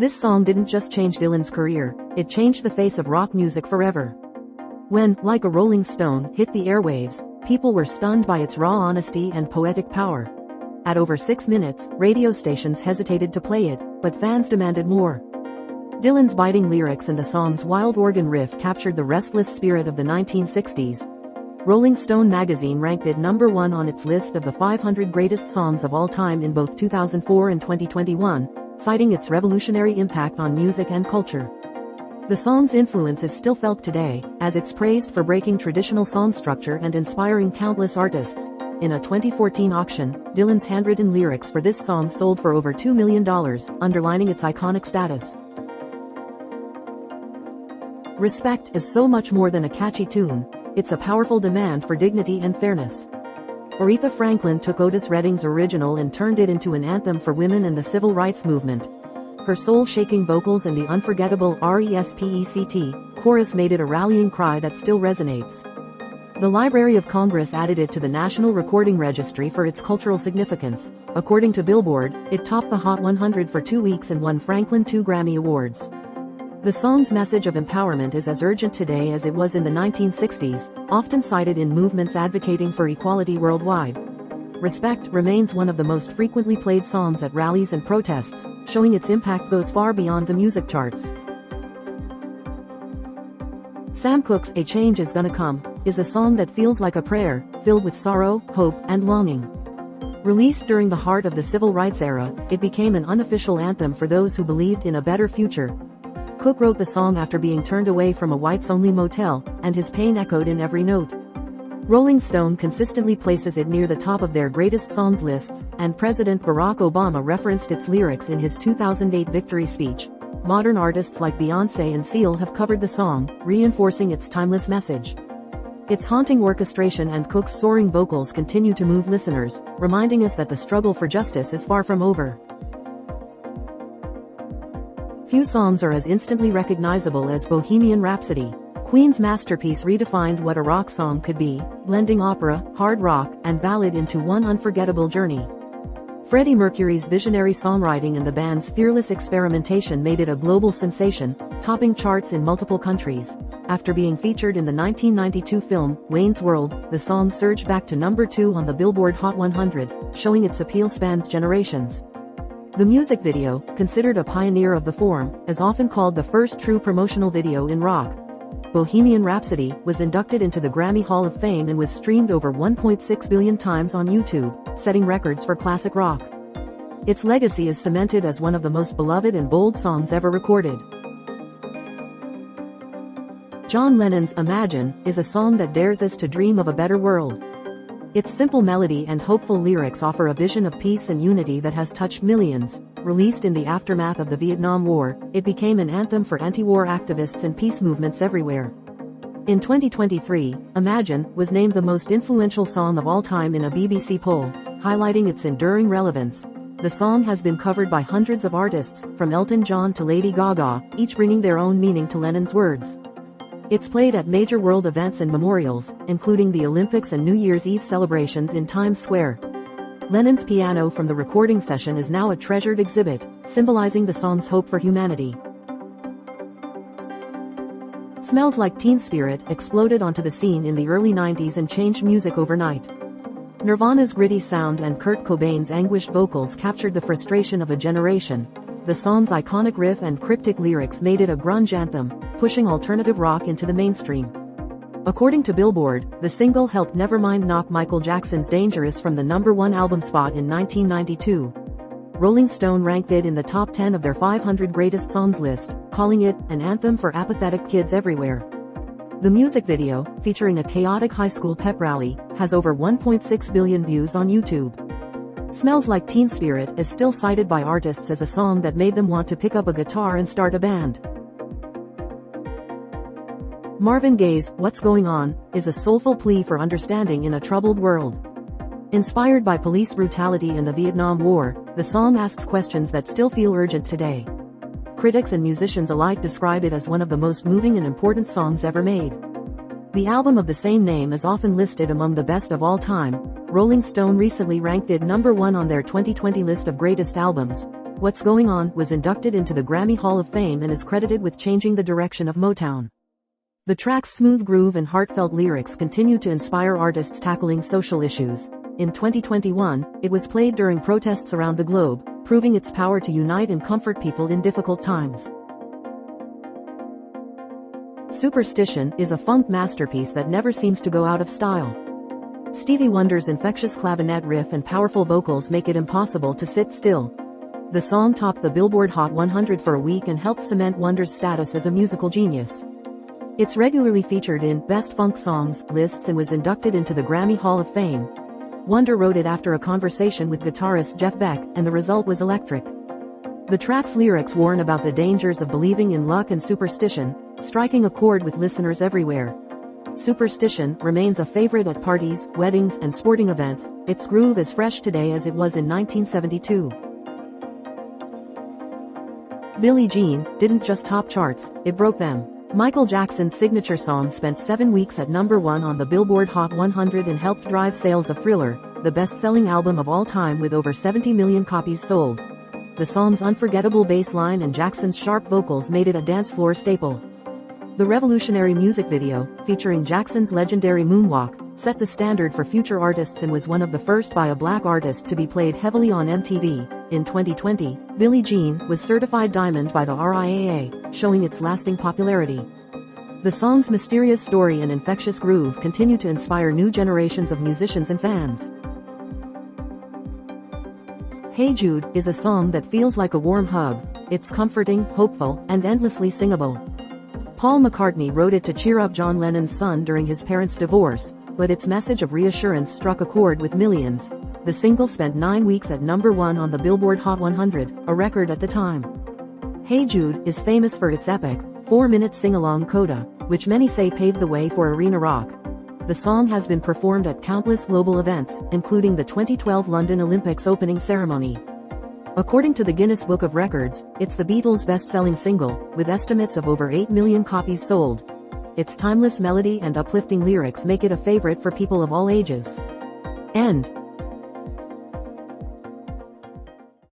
This song didn't just change Dylan's career, it changed the face of rock music forever. When, like a Rolling Stone, hit the airwaves, people were stunned by its raw honesty and poetic power. At over 6 minutes, radio stations hesitated to play it, but fans demanded more. Dylan's biting lyrics and the song's wild organ riff captured the restless spirit of the 1960s. Rolling Stone magazine ranked it number 1 on its list of the 500 greatest songs of all time in both 2004 and 2021, citing its revolutionary impact on music and culture. The song's influence is still felt today, as it's praised for breaking traditional song structure and inspiring countless artists. In a 2014 auction, Dylan's handwritten lyrics for this song sold for over $2 million, underlining its iconic status. Respect is so much more than a catchy tune, it's a powerful demand for dignity and fairness. Aretha Franklin took Otis Redding's original and turned it into an anthem for women and the civil rights movement. Her soul-shaking vocals and the unforgettable "Respect" chorus made it a rallying cry that still resonates. The Library of Congress added it to the National Recording Registry for its cultural significance. According to Billboard, it topped the Hot 100 for 2 weeks and won Franklin 2 Grammy Awards. The song's message of empowerment is as urgent today as it was in the 1960s, often cited in movements advocating for equality worldwide. Respect remains one of the most frequently played songs at rallies and protests, showing its impact goes far beyond the music charts. Sam Cooke's "A Change Is Gonna Come" is a song that feels like a prayer, filled with sorrow, hope, and longing. Released during the heart of the civil rights era, it became an unofficial anthem for those who believed in a better future. Cooke wrote the song after being turned away from a whites-only motel, and his pain echoed in every note. Rolling Stone consistently places it near the top of their greatest songs lists, and President Barack Obama referenced its lyrics in his 2008 victory speech. Modern artists like Beyoncé and Seal have covered the song, reinforcing its timeless message. Its haunting orchestration and Cooke's soaring vocals continue to move listeners, reminding us that the struggle for justice is far from over. Few songs are as instantly recognizable as Bohemian Rhapsody. Queen's masterpiece redefined what a rock song could be, blending opera, hard rock, and ballad into one unforgettable journey. Freddie Mercury's visionary songwriting and the band's fearless experimentation made it a global sensation, topping charts in multiple countries. After being featured in the 1992 film, Wayne's World, the song surged back to number 2 on the Billboard Hot 100, showing its appeal spans generations. The music video, considered a pioneer of the form, is often called the first true promotional video in rock. Bohemian Rhapsody was inducted into the Grammy Hall of Fame and was streamed over 1.6 billion times on YouTube, setting records for classic rock. Its legacy is cemented as one of the most beloved and bold songs ever recorded. John Lennon's "Imagine" is a song that dares us to dream of a better world. Its simple melody and hopeful lyrics offer a vision of peace and unity that has touched millions. Released in the aftermath of the Vietnam War, it became an anthem for anti-war activists and peace movements everywhere. In 2023, "Imagine" was named the most influential song of all time in a BBC poll, highlighting its enduring relevance. The song has been covered by hundreds of artists, from Elton John to Lady Gaga, each bringing their own meaning to Lennon's words. It's played at major world events and memorials, including the Olympics and New Year's Eve celebrations in Times Square. Lennon's piano from the recording session is now a treasured exhibit, symbolizing the song's hope for humanity. Smells Like Teen Spirit exploded onto the scene in the early 90s and changed music overnight. Nirvana's gritty sound and Kurt Cobain's anguished vocals captured the frustration of a generation. The song's iconic riff and cryptic lyrics made it a grunge anthem, pushing alternative rock into the mainstream. According to Billboard, the single helped Nevermind knock Michael Jackson's Dangerous from the number 1 album spot in 1992. Rolling Stone ranked it in the top 10 of their 500 greatest songs list, calling it an anthem for apathetic kids everywhere. The music video, featuring a chaotic high school pep rally, has over 1.6 billion views on YouTube. Smells Like Teen Spirit is still cited by artists as a song that made them want to pick up a guitar and start a band. Marvin Gaye's "What's Going On" is a soulful plea for understanding in a troubled world. Inspired by police brutality in the Vietnam War, the song asks questions that still feel urgent today. Critics and musicians alike describe it as one of the most moving and important songs ever made. The album of the same name is often listed among the best of all time. Rolling Stone recently ranked it number 1 on their 2020 list of greatest albums. What's Going On was inducted into the Grammy Hall of Fame and is credited with changing the direction of Motown. The track's smooth groove and heartfelt lyrics continue to inspire artists tackling social issues. In 2021, it was played during protests around the globe, proving its power to unite and comfort people in difficult times. Superstition is a funk masterpiece that never seems to go out of style. Stevie Wonder's infectious clavinet riff and powerful vocals make it impossible to sit still. The song topped the Billboard Hot 100 for a week and helped cement Wonder's status as a musical genius. It's regularly featured in Best Funk Songs lists and was inducted into the Grammy Hall of Fame. Wonder wrote it after a conversation with guitarist Jeff Beck, and the result was electric. The track's lyrics warn about the dangers of believing in luck and superstition, striking a chord with listeners everywhere. Superstition remains a favorite at parties, weddings, and sporting events. Its groove is fresh today as it was in 1972. Billie Jean didn't just top charts, it broke them. Michael Jackson's signature song spent 7 weeks at number 1 on the Billboard Hot 100 and helped drive sales of Thriller, the best-selling album of all time with over 70 million copies sold. The song's unforgettable bass line and Jackson's sharp vocals made it a dance floor staple. The revolutionary music video, featuring Jackson's legendary moonwalk, set the standard for future artists and was one of the first by a black artist to be played heavily on MTV. In 2020, Billie Jean was certified diamond by the RIAA, showing its lasting popularity. The song's mysterious story and infectious groove continue to inspire new generations of musicians and fans. Hey Jude is a song that feels like a warm hug. It's comforting, hopeful, and endlessly singable. Paul McCartney wrote it to cheer up John Lennon's son during his parents' divorce, but its message of reassurance struck a chord with millions. The single spent 9 weeks at number 1 on the Billboard Hot 100, a record at the time. Hey Jude is famous for its epic, 4-minute sing-along coda, which many say paved the way for arena rock. The song has been performed at countless global events, including the 2012 London Olympics opening ceremony. According to the Guinness Book of Records, it's the Beatles' best-selling single, with estimates of over 8 million copies sold. Its timeless melody and uplifting lyrics make it a favorite for people of all ages. End.